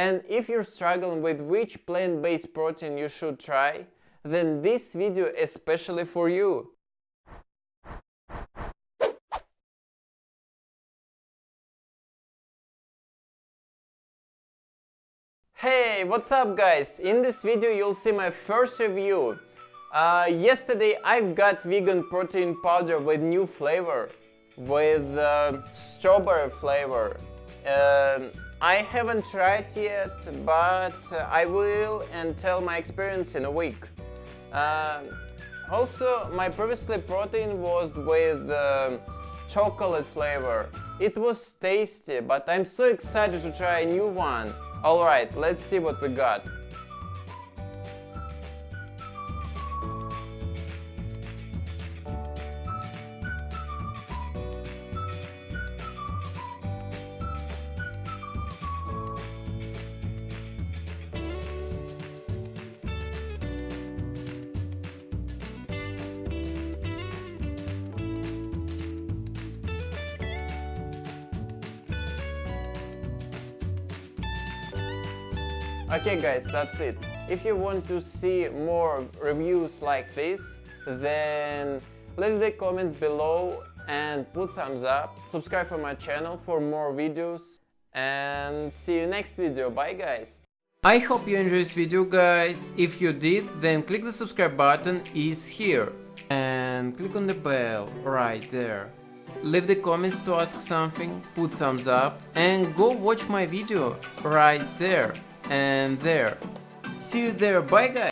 And if you're struggling with which plant-based protein you should try, then this video is especially for you. Hey, what's up guys? In this video you'll see my first review. Yesterday I've got vegan protein powder with new flavor, with strawberry flavor. I haven't tried yet, but I will and tell my experience in a week. Also, my previously protein was with chocolate flavor. It was tasty, but I'm so excited to try a new one. Alright, let's see what we got. Okay guys, that's it. If you want to see more reviews like this, then leave the comments below and put thumbs up. Subscribe for my channel for more videos and see you next video. Bye guys. I hope you enjoyed this video guys. If you did, then click the subscribe button is here and click on the bell right there. Leave the comments to ask something, put thumbs up and go watch my video right there and there. See you there, bye guys!